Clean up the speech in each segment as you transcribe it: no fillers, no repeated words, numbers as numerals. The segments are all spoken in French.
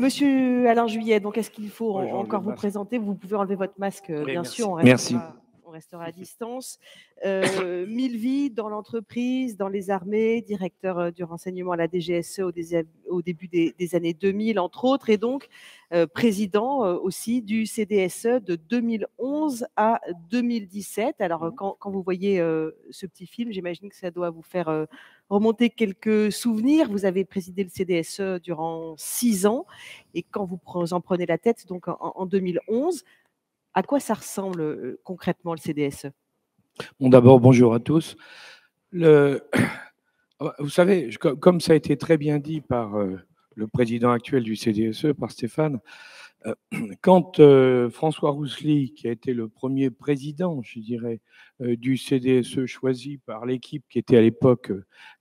Monsieur Alain Juillet, donc est-ce qu'il faut Ouais, encore vous présenter? Vous pouvez enlever votre masque, Oui, bien merci. sûr, Merci. on restera à distance. 1000 vies dans l'entreprise, dans les armées, directeur du renseignement à la DGSE au début des années 2000, entre autres, et donc président aussi du CDSE de 2011 à 2017. Alors, quand vous voyez ce petit film, j'imagine que ça doit vous faire remonter quelques souvenirs. Vous avez présidé le CDSE durant 6 ans, et quand vous en prenez la tête, donc en 2011, à quoi ça ressemble concrètement le CDSE? Bon, d'abord, bonjour à tous. Vous savez, comme ça a été très bien dit par le président actuel du CDSE, par Stéphane, quand François Roussely, qui a été le premier président, je dirais, du CDSE choisi par l'équipe qui était à l'époque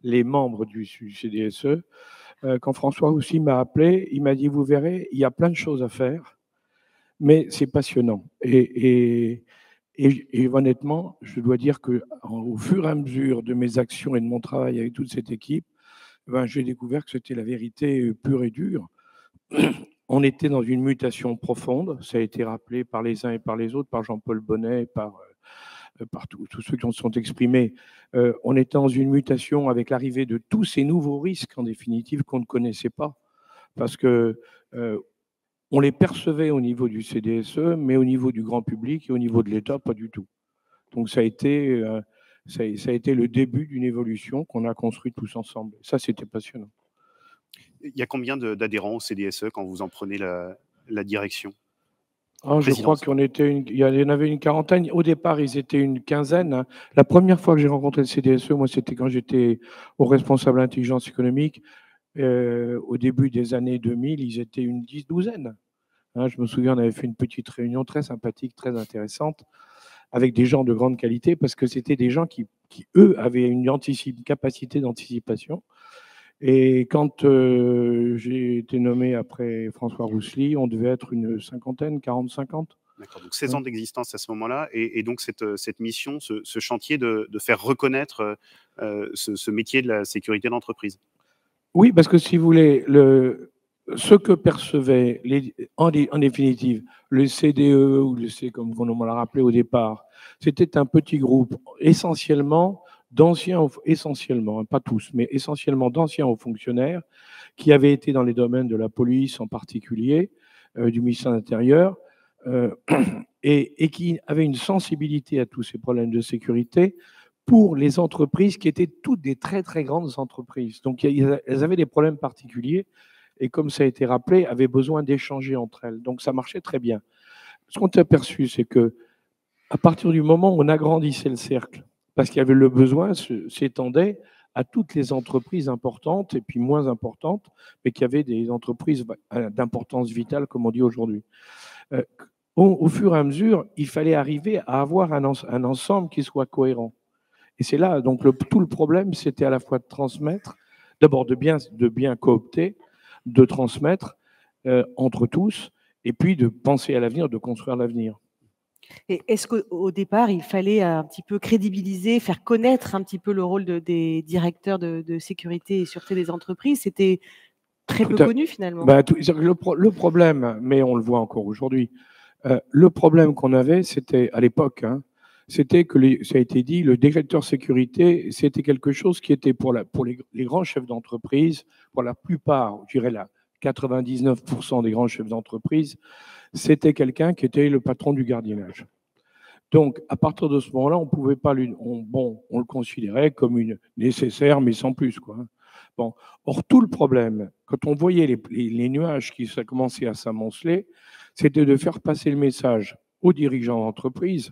les membres du CDSE, quand François Roussely m'a appelé, il m'a dit, vous verrez, il y a plein de choses à faire, mais c'est passionnant. Et honnêtement, je dois dire qu'au fur et à mesure de mes actions et de mon travail avec toute cette équipe, j'ai découvert que c'était la vérité pure et dure. On était dans une mutation profonde, ça a été rappelé par les uns et par les autres, par Jean-Paul Bonnet, par tous ceux qui se sont exprimés. On était dans une mutation avec l'arrivée de tous ces nouveaux risques, en définitive, qu'on ne connaissait pas, parce que on les percevait au niveau du CDSE, mais au niveau du grand public et au niveau de l'État, pas du tout. Donc ça a été le début d'une évolution qu'on a construite tous ensemble. Ça, c'était passionnant. Il y a combien d'adhérents au CDSE quand vous en prenez la direction? Je crois qu'il y en avait une quarantaine. Au départ, ils étaient une quinzaine. La première fois que j'ai rencontré le CDSE, moi, c'était quand j'étais au responsable intelligence économique. Au début des années 2000, ils étaient une douzaine. Je me souviens, on avait fait une petite réunion très sympathique, très intéressante, avec des gens de grande qualité, parce que c'était des gens qui eux, avaient une capacité d'anticipation. Et quand j'ai été nommé après François Roussely, on devait être une cinquantaine, 40-50. D'accord, donc 16 ans d'existence à ce moment-là, et donc cette mission, ce chantier de faire reconnaître ce métier de la sécurité d'entreprise. Oui, parce que si vous voulez, ce que percevait en définitive le CDE, ou comme on l'a rappelé au départ, c'était un petit groupe essentiellement d'anciens, pas tous, mais essentiellement d'anciens hauts fonctionnaires qui avaient été dans les domaines de la police en particulier, du ministère de l'Intérieur, et qui avaient une sensibilité à tous ces problèmes de sécurité pour les entreprises qui étaient toutes des très, très grandes entreprises. Donc, elles avaient des problèmes particuliers et, comme ça a été rappelé, avaient besoin d'échanger entre elles. Donc, ça marchait très bien. Ce qu'on s'est aperçu, c'est que à partir du moment où on agrandissait le cercle, parce qu'il y avait le besoin, s'étendait à toutes les entreprises importantes et puis moins importantes, mais qui avaient des entreprises d'importance vitale, comme on dit aujourd'hui. Au fur et à mesure, il fallait arriver à avoir un ensemble qui soit cohérent. Et c'est là, donc, tout le problème, c'était à la fois de transmettre, d'abord de bien coopter, de transmettre entre tous, et puis de penser à l'avenir, de construire l'avenir. Et est-ce qu'au départ, il fallait un petit peu crédibiliser, faire connaître un petit peu le rôle des directeurs de sécurité et sûreté des entreprises? C'était très peu connu, finalement. Le problème, mais on le voit encore aujourd'hui, le problème qu'on avait, c'était à l'époque, c'était que, ça a été dit, le directeur sécurité, c'était quelque chose qui était pour les grands chefs d'entreprise, pour la plupart, je dirais là, 99% des grands chefs d'entreprise, c'était quelqu'un qui était le patron du gardiennage. Donc, à partir de ce moment-là, on pouvait pas on le considérait comme une nécessaire, mais sans plus, quoi. Bon. Or, tout le problème, quand on voyait les nuages qui commençaient à s'amonceler, c'était de faire passer le message aux dirigeants d'entreprise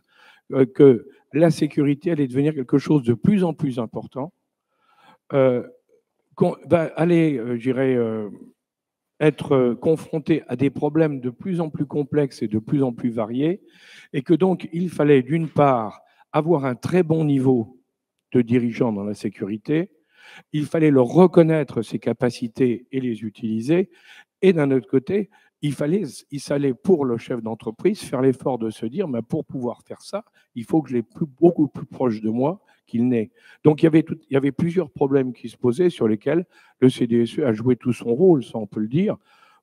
que la sécurité allait devenir quelque chose de plus en plus important, qu'on va aller, je dirais, être confronté à des problèmes de plus en plus complexes et de plus en plus variés, et que donc il fallait d'une part avoir un très bon niveau de dirigeants dans la sécurité, il fallait leur reconnaître ses capacités et les utiliser, et d'un autre côté, il fallait pour le chef d'entreprise faire l'effort de se dire, mais pour pouvoir faire ça, il faut que je l'ai beaucoup plus proche de moi qu'il n'est. Donc il y avait plusieurs problèmes qui se posaient sur lesquels le CDSE a joué tout son rôle, ça on peut le dire,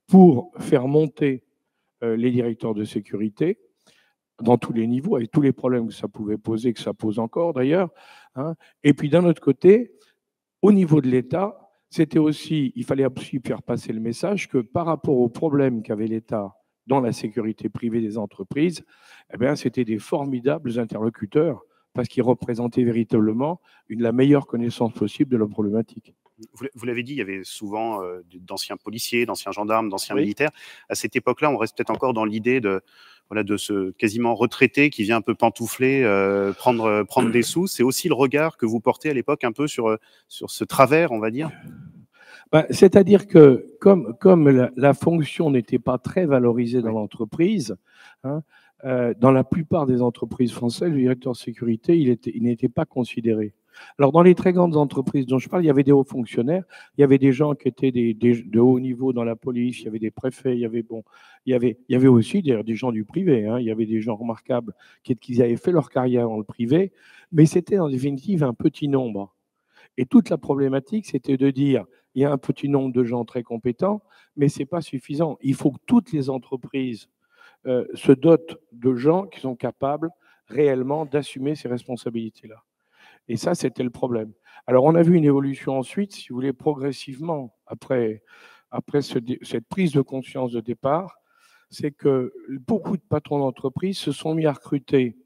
pour faire monter les directeurs de sécurité dans tous les niveaux, avec tous les problèmes que ça pouvait poser, que ça pose encore d'ailleurs. Hein. Et puis d'un autre côté, au niveau de l'État, c'était aussi, il fallait aussi faire passer le message que par rapport aux problèmes qu'avait l'État dans la sécurité privée des entreprises, eh bien, c'était des formidables interlocuteurs parce qu'ils représentaient véritablement la meilleure connaissance possible de la problématique. Vous l'avez dit, il y avait souvent d'anciens policiers, d'anciens gendarmes, d'anciens Oui. militaires. À cette époque-là, on reste peut-être encore dans l'idée de ce quasiment retraité qui vient un peu pantoufler, prendre des sous. C'est aussi le regard que vous portez à l'époque un peu sur ce travers, on va dire. C'est-à-dire que comme la fonction n'était pas très valorisée dans l'entreprise, hein, dans la plupart des entreprises françaises, le directeur de sécurité, il n'était pas considéré. Alors, dans les très grandes entreprises dont je parle, il y avait des hauts fonctionnaires, il y avait des gens qui étaient de haut niveau dans la police, il y avait des préfets, il y avait aussi des gens du privé, hein, il y avait des gens remarquables qui avaient fait leur carrière dans le privé, mais c'était en définitive un petit nombre. Et toute la problématique, c'était de dire, il y a un petit nombre de gens très compétents, mais ce n'est pas suffisant. Il faut que toutes les entreprises se dotent de gens qui sont capables réellement d'assumer ces responsabilités-là. Et ça, c'était le problème. Alors, on a vu une évolution ensuite, si vous voulez, progressivement, après cette prise de conscience de départ, c'est que beaucoup de patrons d'entreprise se sont mis à recruter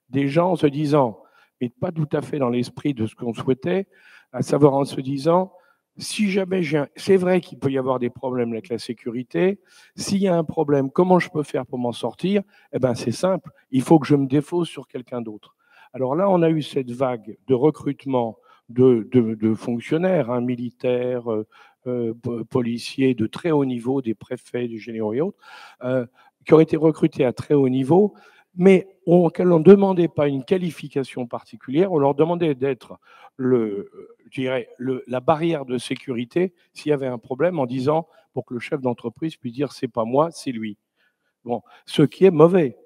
des gens en se disant, mais pas tout à fait dans l'esprit de ce qu'on souhaitait, à savoir en se disant, si jamais c'est vrai qu'il peut y avoir des problèmes avec la sécurité, s'il y a un problème, comment je peux faire pour m'en sortir? Eh bien, c'est simple, il faut que je me défausse sur quelqu'un d'autre. Alors là, on a eu cette vague de recrutement de fonctionnaires, hein, militaires, policiers de très haut niveau, des préfets, des généraux et autres, qui ont été recrutés à très haut niveau, mais auxquels on ne demandait pas une qualification particulière, on leur demandait d'être la barrière de sécurité s'il y avait un problème, en disant, pour que le chef d'entreprise puisse dire, c'est pas moi, c'est lui. Bon, ce qui est mauvais.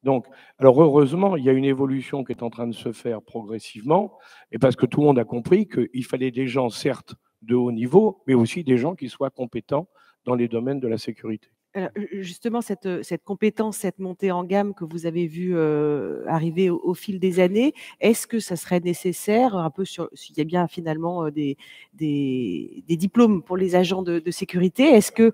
Donc, alors heureusement, il y a une évolution qui est en train de se faire progressivement, et parce que tout le monde a compris qu'il fallait des gens, certes, de haut niveau, mais aussi des gens qui soient compétents dans les domaines de la sécurité. Alors, justement, cette compétence, cette montée en gamme que vous avez vue arriver au fil des années, est-ce que ça serait nécessaire, un peu s'il y a bien finalement des diplômes pour les agents de sécurité, est-ce que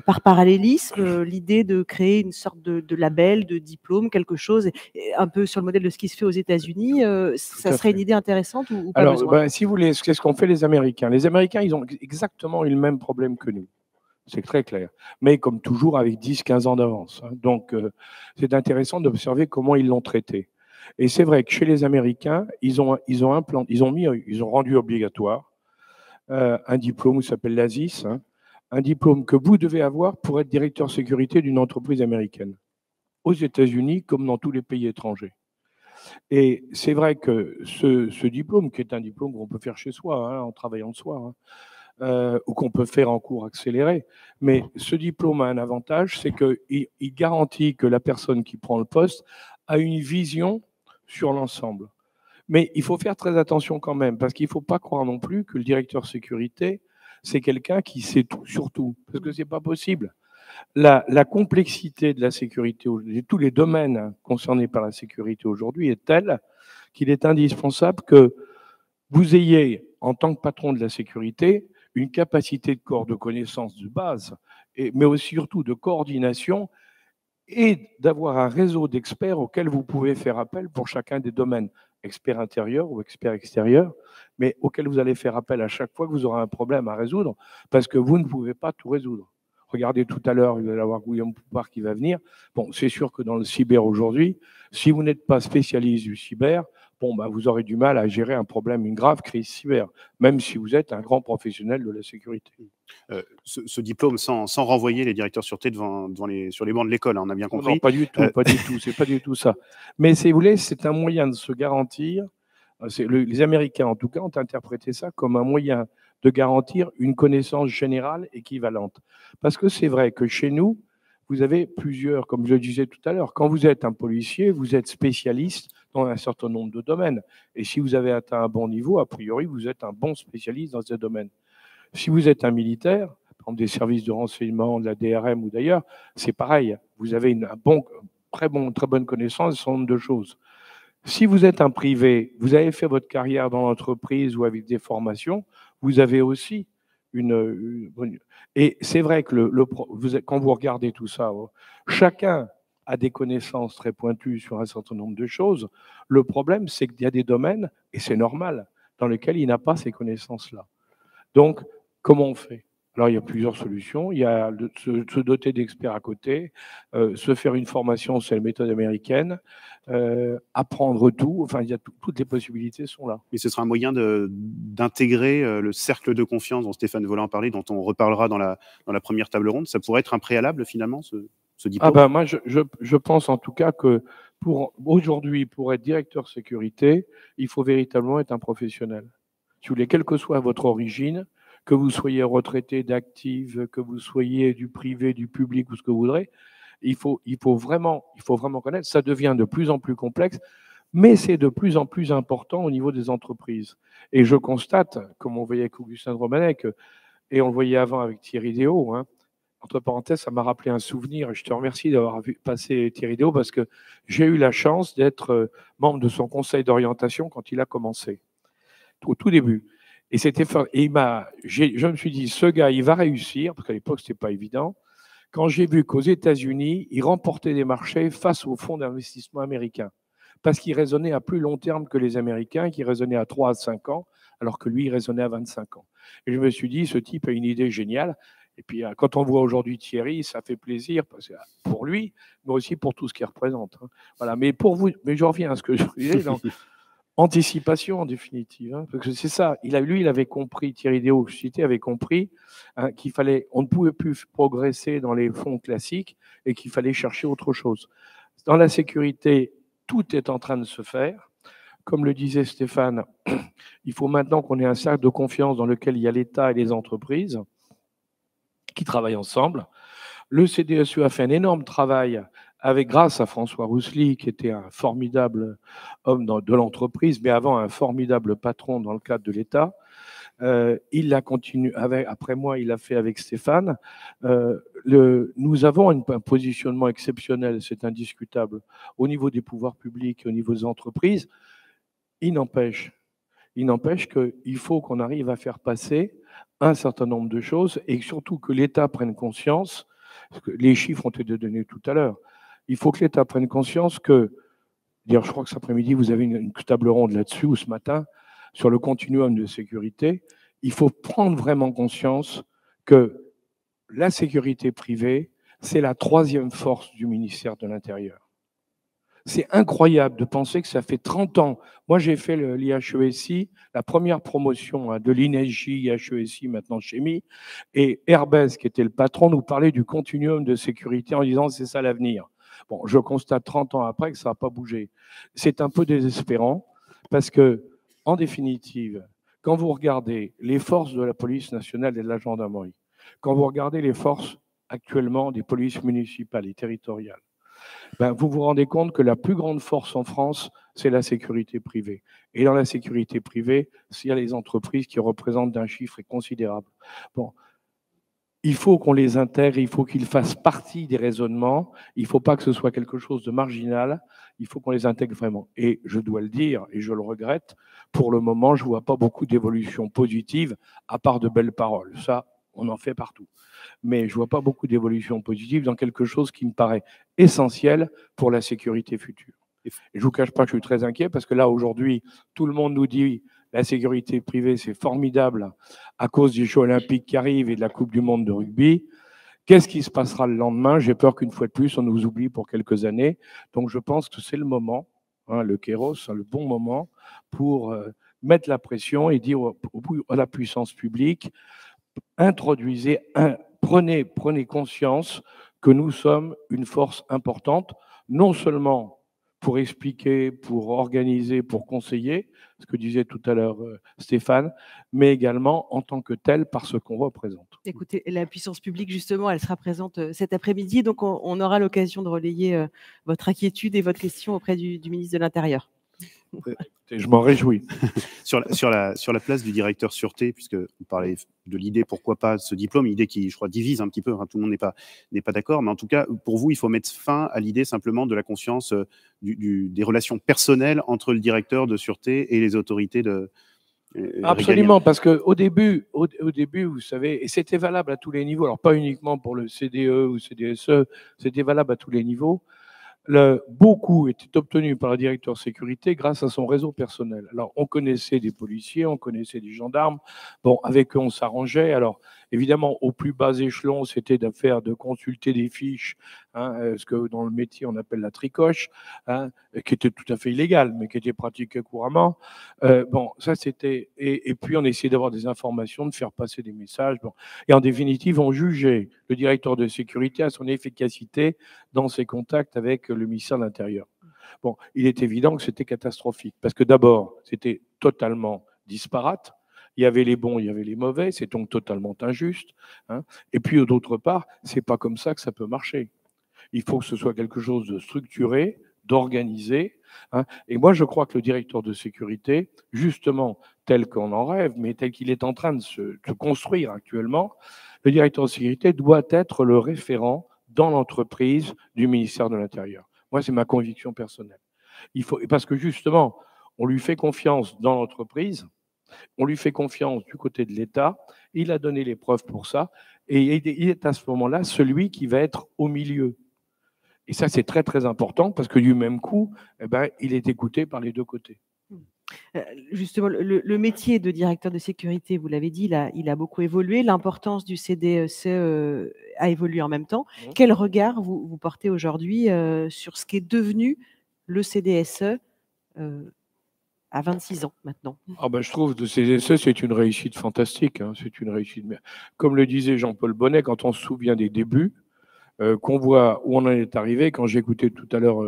par parallélisme, l'idée de créer une sorte de label, de diplôme, quelque chose, un peu sur le modèle de ce qui se fait aux États-Unis, ça serait une idée intéressante ou pas besoin? Alors, si vous voulez, c'est ce qu'ont fait les Américains. Les Américains, ils ont exactement eu le même problème que nous. C'est très clair. Mais comme toujours, avec 10-15 ans d'avance. Hein. Donc, c'est intéressant d'observer comment ils l'ont traité. Et c'est vrai que chez les Américains, ils ont rendu obligatoire un diplôme qui s'appelle l'ASIS, hein, un diplôme que vous devez avoir pour être directeur sécurité d'une entreprise américaine, aux États-Unis comme dans tous les pays étrangers. Et c'est vrai que ce diplôme, qui est un diplôme qu'on peut faire chez soi, hein, en travaillant de soi, hein, ou qu'on peut faire en cours accéléré. Mais ce diplôme a un avantage, c'est qu'il garantit que la personne qui prend le poste a une vision sur l'ensemble. Mais il faut faire très attention quand même, parce qu'il ne faut pas croire non plus que le directeur sécurité, c'est quelqu'un qui sait tout sur tout, parce que ce n'est pas possible. La complexité de la sécurité, de tous les domaines concernés par la sécurité aujourd'hui est telle qu'il est indispensable que vous ayez, en tant que patron de la sécurité, une capacité de connaissance de base, mais aussi surtout de coordination, et d'avoir un réseau d'experts auxquels vous pouvez faire appel pour chacun des domaines, expert intérieur ou expert extérieur, mais auxquels vous allez faire appel à chaque fois que vous aurez un problème à résoudre, parce que vous ne pouvez pas tout résoudre. Regardez tout à l'heure, vous allez avoir Guillaume Poupard qui va venir. Bon, c'est sûr que dans le cyber aujourd'hui, si vous n'êtes pas spécialiste du cyber, vous aurez du mal à gérer un problème, une grave crise cyber, même si vous êtes un grand professionnel de la sécurité. Ce diplôme, sans renvoyer les directeurs sûreté sur les bancs de l'école, hein, on a bien compris. Non, pas du tout, pas du tout, c'est pas du tout ça. Mais si vous voulez, c'est un moyen de se garantir, les Américains en tout cas ont interprété ça comme un moyen de garantir une connaissance générale équivalente. Parce que c'est vrai que chez nous, vous avez plusieurs, comme je le disais tout à l'heure, quand vous êtes un policier, vous êtes spécialiste dans un certain nombre de domaines. Et si vous avez atteint un bon niveau, a priori, vous êtes un bon spécialiste dans ce domaine. Si vous êtes un militaire, par exemple, des services de renseignement, de la DRM ou d'ailleurs, c'est pareil. Vous avez très bonne connaissance d'un certain nombre de choses. Si vous êtes un privé, vous avez fait votre carrière dans l'entreprise ou avec des formations, vous avez aussi et c'est vrai que quand vous regardez tout ça, chacun a des connaissances très pointues sur un certain nombre de choses. Le problème, c'est qu'il y a des domaines, et c'est normal, dans lesquels il n'a pas ces connaissances-là. Donc, comment on fait? Alors, il y a plusieurs solutions. Il y a se doter d'experts à côté, se faire une formation, c'est la méthode américaine, apprendre tout. Enfin, toutes les possibilités sont là. Mais ce sera un moyen d'intégrer le cercle de confiance dont Stéphane Volin parlait, dont on reparlera dans la première table ronde. Ça pourrait être un préalable, finalement, ce diplôme? Ah ben, moi, je pense en tout cas que aujourd'hui, pour être directeur sécurité, il faut véritablement être un professionnel. Si vous voulez, quelle que soit votre origine, que vous soyez retraité d'active, que vous soyez du privé, du public ou ce que vous voudrez, il faut vraiment connaître. Ça devient de plus en plus complexe, mais c'est de plus en plus important au niveau des entreprises. Et je constate, comme on voyait avec Augustin de Romanet, et on le voyait avant avec Thierry Déaut, hein, entre parenthèses, ça m'a rappelé un souvenir, et je te remercie d'avoir vu passer Thierry Déaut, parce que j'ai eu la chance d'être membre de son conseil d'orientation quand il a commencé, au tout début. Et je me suis dit, ce gars, il va réussir, parce qu'à l'époque, ce n'était pas évident. Quand j'ai vu qu'aux États-Unis, il remportait des marchés face aux fonds d'investissement américains, parce qu'il raisonnait à plus long terme que les Américains, qui raisonnaient à 3 à 5 ans, alors que lui, il raisonnait à 25 ans. Et je me suis dit, ce type a une idée géniale. Et puis, quand on voit aujourd'hui Thierry, ça fait plaisir pour lui, mais aussi pour tout ce qu'il représente. Voilà. Mais je reviens à ce que je disais. Anticipation, en définitive, hein, parce que c'est ça. Il avait compris, Thierry Déaut, que je citais, avait compris on ne pouvait plus progresser dans les fonds classiques et qu'il fallait chercher autre chose. Dans la sécurité, tout est en train de se faire. Comme le disait Stéphane, il faut maintenant qu'on ait un cercle de confiance dans lequel il y a l'État et les entreprises qui travaillent ensemble. Le CDSE a fait un énorme travail grâce à François Roussely, qui était un formidable homme de l'entreprise, mais avant un formidable patron dans le cadre de l'État. Il l'a continué après moi, il l'a fait avec Stéphane. Nous avons un positionnement exceptionnel, c'est indiscutable, au niveau des pouvoirs publics, au niveau des entreprises. Il n'empêche qu'il faut qu'on arrive à faire passer un certain nombre de choses et surtout que l'État prenne conscience, parce que les chiffres ont été donnés tout à l'heure, il faut que l'État prenne conscience que, d'ailleurs je crois que cet après-midi vous avez une table ronde là-dessus, ou ce matin, sur le continuum de sécurité, il faut prendre vraiment conscience que la sécurité privée, c'est la troisième force du ministère de l'Intérieur. C'est incroyable de penser que ça fait 30 ans. Moi, j'ai fait l'IHESI, la première promotion de l'INESJ, IHESI, maintenant CHEMI, et Herbès, qui était le patron, nous parlait du continuum de sécurité en disant c'est ça l'avenir. Bon, je constate 30 ans après que ça n'a pas bougé. C'est un peu désespérant parce que, en définitive, quand vous regardez les forces de la police nationale et de la gendarmerie, quand vous regardez les forces actuellement des polices municipales et territoriales, vous vous rendez compte que la plus grande force en France, c'est la sécurité privée. Et dans la sécurité privée, il y a les entreprises qui représentent un chiffre considérable. Bon, il faut qu'on les intègre, il faut qu'ils fassent partie des raisonnements, il ne faut pas que ce soit quelque chose de marginal, il faut qu'on les intègre vraiment. Et je dois le dire, et je le regrette, pour le moment, je ne vois pas beaucoup d'évolution positive, à part de belles paroles. Ça, on en fait partout. Mais je ne vois pas beaucoup d'évolution positive dans quelque chose qui me paraît essentiel pour la sécurité future. Et je ne vous cache pas que je suis très inquiet parce que là, aujourd'hui, tout le monde nous dit la sécurité privée, c'est formidable à cause des Jeux olympiques qui arrivent et de la Coupe du monde de rugby. Qu'est-ce qui se passera le lendemain? J'ai peur qu'une fois de plus, on nous oublie pour quelques années. Donc, je pense que c'est le moment, le Kéros, le bon moment pour mettre la pression et dire à la puissance publique, prenez conscience que nous sommes une force importante, non seulement pour expliquer, pour organiser, pour conseiller, ce que disait tout à l'heure Stéphane, mais également en tant que telle par ce qu'on représente. Écoutez, la puissance publique, justement, elle sera présente cet après-midi, donc on aura l'occasion de relayer votre inquiétude et votre question auprès du ministre de l'Intérieur. Je m'en réjouis. Sur la place du directeur sûreté, puisque vous parlez de l'idée, pourquoi pas ce diplôme, idée qui, je crois, divise un petit peu, hein, tout le monde n'est pas d'accord, mais en tout cas, pour vous, il faut mettre fin à l'idée simplement de la conscience des relations personnelles entre le directeur de sûreté et les autorités Absolument, régaliennes. parce qu'au début, vous savez, et c'était valable à tous les niveaux, alors pas uniquement pour le CDE ou CDSE, c'était valable à tous les niveaux. Beaucoup était obtenu par le directeur sécurité grâce à son réseau personnel. Alors, on connaissait des policiers, on connaissait des gendarmes. Bon, avec eux, on s'arrangeait. Alors, évidemment, au plus bas échelon, c'était de consulter des fiches, hein, ce que dans le métier, on appelle la tricoche, hein, qui était tout à fait illégale, mais qui était pratiquée couramment. Bon, ça, c'était... Et puis, on essayait d'avoir des informations, de faire passer des messages. Bon. Et en définitive, on jugeait le directeur de sécurité à son efficacité dans ses contacts avec le ministère de l'Intérieur. Bon, il est évident que c'était catastrophique, parce que d'abord, c'était totalement disparate. Il y avait les bons, il y avait les mauvais, c'est donc totalement injuste. Hein. Et puis, d'autre part, c'est pas comme ça que ça peut marcher. Il faut que ce soit quelque chose de structuré, d'organisé. Hein. Et moi, je crois que le directeur de sécurité, justement, tel qu'on en rêve, mais tel qu'il est en train de se construire actuellement, le directeur de sécurité doit être le référent dans l'entreprise du ministère de l'Intérieur. Moi, c'est ma conviction personnelle. Parce que justement, on lui fait confiance dans l'entreprise, on lui fait confiance du côté de l'État, il a donné les preuves pour ça, et il est à ce moment-là celui qui va être au milieu. Et ça, c'est très, très important, parce que du même coup, eh ben, il est écouté par les deux côtés. Justement, le métier de directeur de sécurité, vous l'avez dit, il a beaucoup évolué. L'importance du CDSE a évolué en même temps. Quel regard vous portez aujourd'hui sur ce qui est devenu le CDSE à 26 ans maintenant? Ah ben, je trouve que le CDSE, c'est une réussite fantastique. Hein, c'est une réussite. Comme le disait Jean-Paul Bonnet, quand on se souvient des débuts, qu'on voit où on en est arrivé. Quand j'écoutais tout à l'heure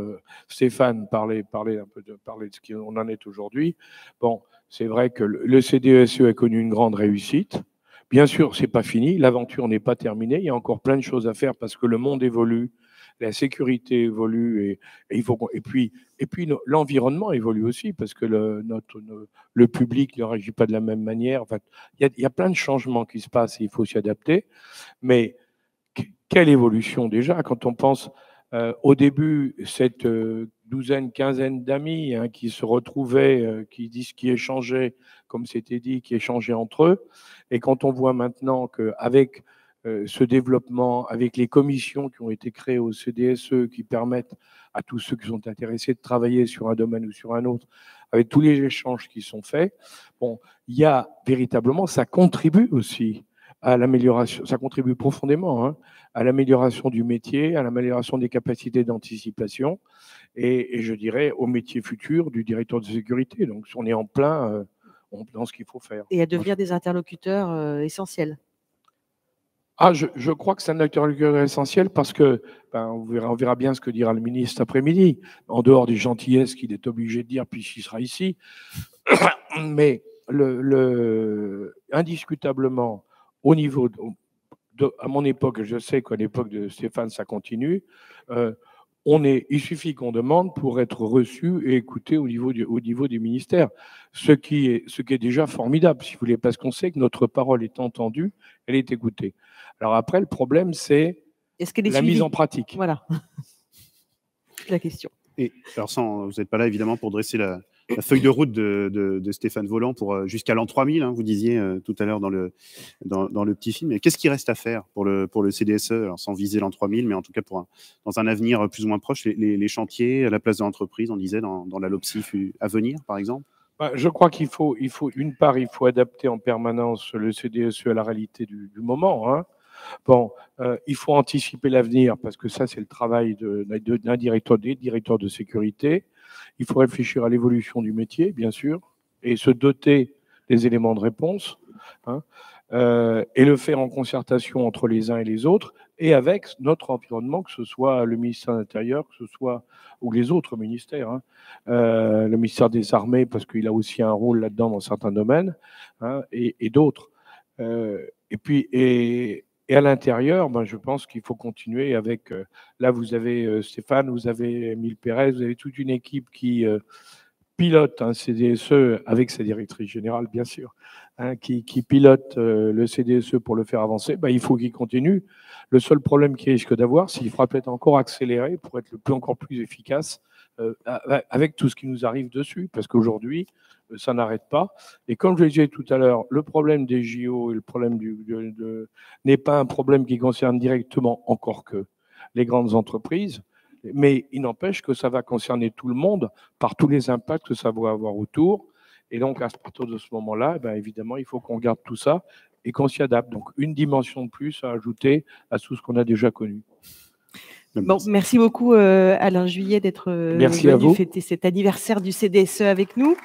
Stéphane parler de ce qu'on en est aujourd'hui, bon, c'est vrai que le CDSE a connu une grande réussite. Bien sûr, c'est pas fini, l'aventure n'est pas terminée, il y a encore plein de choses à faire parce que le monde évolue, la sécurité évolue et puis l'environnement évolue aussi parce que le public ne réagit pas de la même manière. Enfin, il y a plein de changements qui se passent et il faut s'y adapter. Mais quelle évolution déjà quand on pense au début, cette douzaine, quinzaine d'amis hein, qui se retrouvaient, qui échangeaient, comme c'était dit, qui échangeaient entre eux. Et quand on voit maintenant qu'avec ce développement, avec les commissions qui ont été créées au CDSE, qui permettent à tous ceux qui sont intéressés de travailler sur un domaine ou sur un autre, avec tous les échanges qui sont faits, bon, il y a véritablement, ça contribue aussi à l'amélioration, ça contribue profondément hein, à l'amélioration du métier, à l'amélioration des capacités d'anticipation et je dirais au métier futur du directeur de sécurité. Donc on est en plein dans ce qu'il faut faire. Et à devenir des interlocuteurs essentiels. Ah, je crois que c'est un interlocuteur essentiel parce que ben, on verra bien ce que dira le ministre cet après-midi, en dehors des gentillesses qu'il est obligé de dire puisqu'il sera ici. Mais indiscutablement, au niveau à mon époque, je sais qu'à l'époque de Stéphane, ça continue, il suffit qu'on demande pour être reçu et écouté au niveau du ministère, ce qui est déjà formidable, si vous voulez, parce qu'on sait que notre parole est entendue, elle est écoutée. Alors après, le problème, c'est la mise en pratique. Voilà, la question. Et alors vous n'êtes pas là évidemment pour dresser la feuille de route de Stéphane Volant pour jusqu'à l'an 3000, hein, vous disiez tout à l'heure dans le petit film. Et qu'est-ce qui reste à faire pour le CDSE, alors sans viser l'an 3000, mais en tout cas dans un avenir plus ou moins proche, les chantiers à la place de l'entreprise, on disait dans la LOPSIF à venir, par exemple? Je crois qu'il faut d'une part, il faut adapter en permanence le CDSE à la réalité du moment. Hein. Bon, il faut anticiper l'avenir parce que ça, c'est le travail d'un directeur, des directeurs de sécurité. Il faut réfléchir à l'évolution du métier, bien sûr, et se doter des éléments de réponse, hein, et le faire en concertation entre les uns et les autres, et avec notre environnement, que ce soit le ministère de l'Intérieur, que ce soit ou les autres ministères, hein, le ministère des Armées, parce qu'il a aussi un rôle là-dedans dans certains domaines, hein, et d'autres. Et à l'intérieur, ben, je pense qu'il faut continuer là, vous avez Stéphane, vous avez Émile Pérez, vous avez toute une équipe qui pilote un CDSE avec sa directrice générale, bien sûr, qui pilote le CDSE pour le faire avancer, il faut qu'il continue. Le seul problème qu'il risque d'avoir, c'est qu'il faudra peut-être encore accélérer pour être encore plus efficace avec tout ce qui nous arrive dessus, parce qu'aujourd'hui, ça n'arrête pas. Et comme je le disais tout à l'heure, le problème des JO et le problème n'est pas un problème qui concerne directement, encore que, les grandes entreprises, mais il n'empêche que ça va concerner tout le monde par tous les impacts que ça va avoir autour. Et donc, à partir de ce moment-là, évidemment, il faut qu'on garde tout ça et qu'on s'y adapte. Donc, une dimension de plus à ajouter à tout ce qu'on a déjà connu. Bon, merci beaucoup Alain Juillet d'être venu fêter cet anniversaire du CDSE avec nous.